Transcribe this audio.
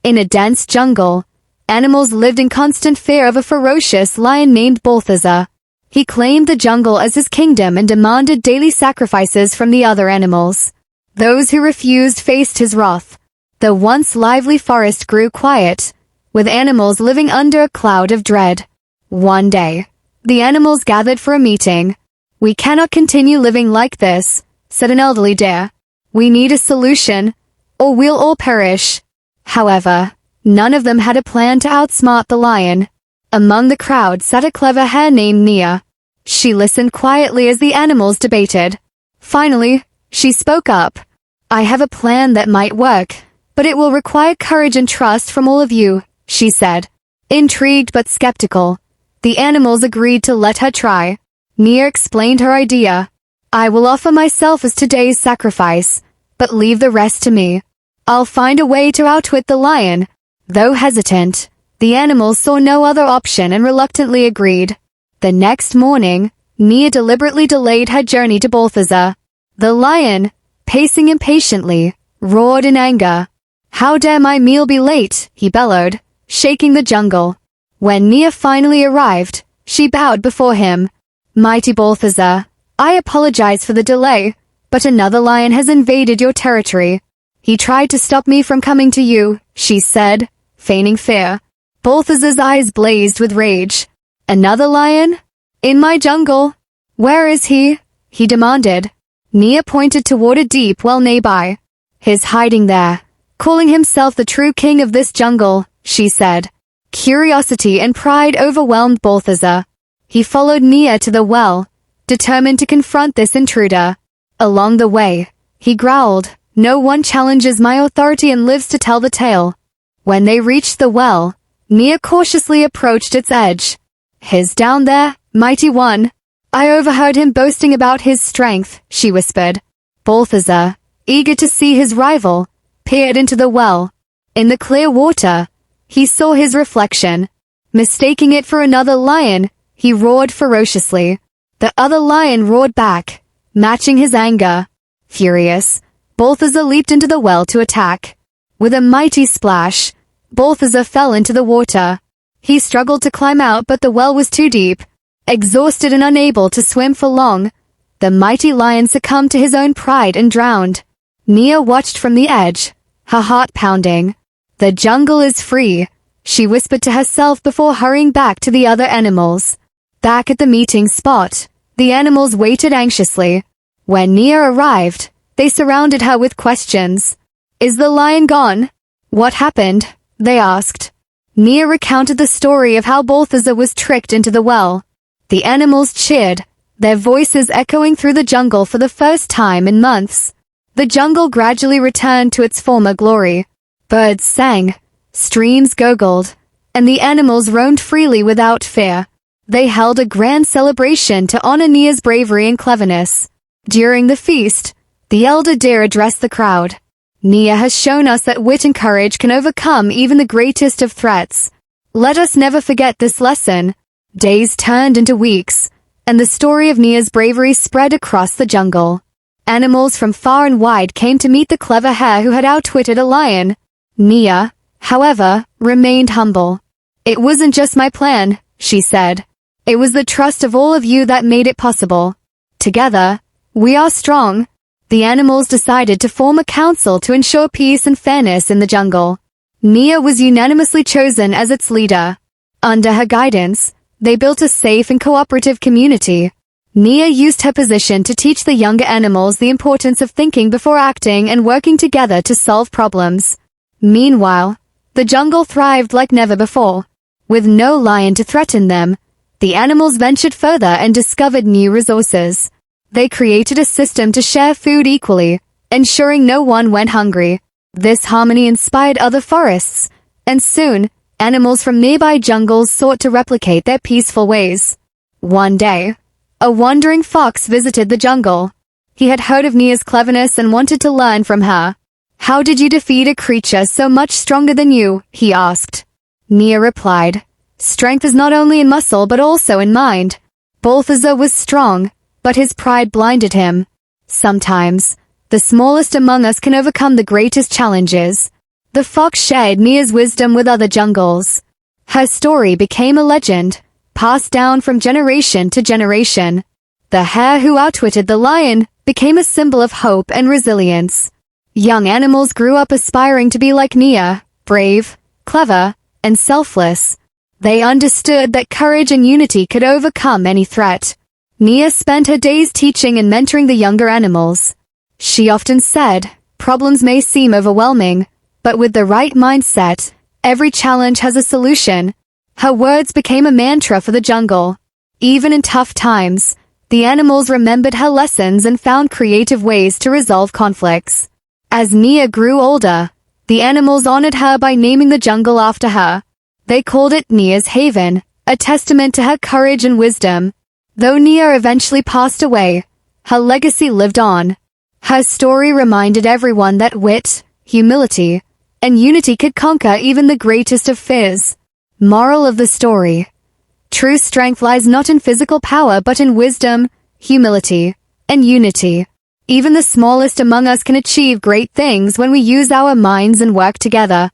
In a dense jungle, animals lived in constant fear of a ferocious lion named Balthazar. He claimed the jungle as his kingdom and demanded daily sacrifices from the other animals. Those who refused faced his wrath. The once lively forest grew quiet, with animals living under a cloud of dread. One day, the animals gathered for a meeting. "We cannot continue living like this," said an elderly deer. "We need a solution, or we'll all perish." However, none of them had a plan to outsmart the lion. Among the crowd sat a clever hare named Nia. She listened quietly as the animals debated. Finally, she spoke up. "I have a plan that might work, but it will require courage and trust from all of you," she said. Intrigued but skeptical, the animals agreed to let her try. Nia explained her idea. "I will offer myself as today's sacrifice, but leave the rest to me. I'll find a way to outwit the lion." Though hesitant, the animals saw no other option and reluctantly agreed. The next morning, Nia deliberately delayed her journey to Balthazar. The lion, pacing impatiently, roared in anger. "How dare my meal be late?" he bellowed, shaking the jungle. When Nia finally arrived, she bowed before him. "Mighty Balthazar, I apologize for the delay, but another lion has invaded your territory. He tried to stop me from coming to you," she said, feigning fear. Balthazar's eyes blazed with rage. "Another lion? In my jungle? Where is he?" he demanded. Nia pointed toward a deep well nearby. "He's hiding there, calling himself the true king of this jungle," she said. Curiosity and pride overwhelmed Balthazar. He followed Nia to the well, determined to confront this intruder. Along the way, he growled, "No one challenges my authority and lives to tell the tale." When they reached the well, Nia cautiously approached its edge. "He's down there, mighty one. I overheard him boasting about his strength," she whispered. Balthazar, eager to see his rival, peered into the well. In the clear water, he saw his reflection. Mistaking it for another lion, he roared ferociously. The other lion roared back, matching his anger. Furious, Balthazar leaped into the well to attack. With a mighty splash, Balthazar fell into the water. He struggled to climb out, but the well was too deep. Exhausted and unable to swim for long, the mighty lion succumbed to his own pride and drowned. Nia watched from the edge, her heart pounding. "The jungle is free," she whispered to herself before hurrying back to the other animals. Back at the meeting spot, the animals waited anxiously. When Nia arrived, they surrounded her with questions. "Is the lion gone? What happened?" they asked. Nia recounted the story of how Balthazar was tricked into the well. The animals cheered, their voices echoing through the jungle for the first time in months. The jungle gradually returned to its former glory. Birds sang, streams gurgled, and the animals roamed freely without fear. They held a grand celebration to honor Nia's bravery and cleverness. During the feast, the elder deer addressed the crowd. "Nia has shown us that wit and courage can overcome even the greatest of threats. Let us never forget this lesson." Days turned into weeks, and the story of Nia's bravery spread across the jungle. Animals from far and wide came to meet the clever hare who had outwitted a lion. Nia, however, remained humble. "It wasn't just my plan," she said. "It was the trust of all of you that made it possible. Together, we are strong." The animals decided to form a council to ensure peace and fairness in the jungle. Nia was unanimously chosen as its leader. Under her guidance, they built a safe and cooperative community. Nia used her position to teach the younger animals the importance of thinking before acting and working together to solve problems. Meanwhile, the jungle thrived like never before. With no lion to threaten them, the animals ventured further and discovered new resources. They created a system to share food equally, ensuring no one went hungry. This harmony inspired other forests, and soon, animals from nearby jungles sought to replicate their peaceful ways. One day, a wandering fox visited the jungle. He had heard of Nia's cleverness and wanted to learn from her. "How did you defeat a creature so much stronger than you?" he asked. Nia replied, "Strength is not only in muscle but also in mind." Balthazar was strong, but his pride blinded him. Sometimes, the smallest among us can overcome the greatest challenges. The fox shared Nia's wisdom with other jungles. Her story became a legend, passed down from generation to generation. The hare who outwitted the lion became a symbol of hope and resilience. Young animals grew up aspiring to be like Nia, brave, clever, and selfless. They understood that courage and unity could overcome any threat. Nia spent her days teaching and mentoring the younger animals. She often said, "Problems may seem overwhelming, but with the right mindset, every challenge has a solution." Her words became a mantra for the jungle. Even in tough times, the animals remembered her lessons and found creative ways to resolve conflicts. As Nia grew older, the animals honored her by naming the jungle after her. They called it Nia's Haven, a testament to her courage and wisdom. Though Nia eventually passed away, her legacy lived on. Her story reminded everyone that wit, humility, and unity could conquer even the greatest of fears. Moral of the story: true strength lies not in physical power but in wisdom, humility, and unity. Even the smallest among us can achieve great things when we use our minds and work together.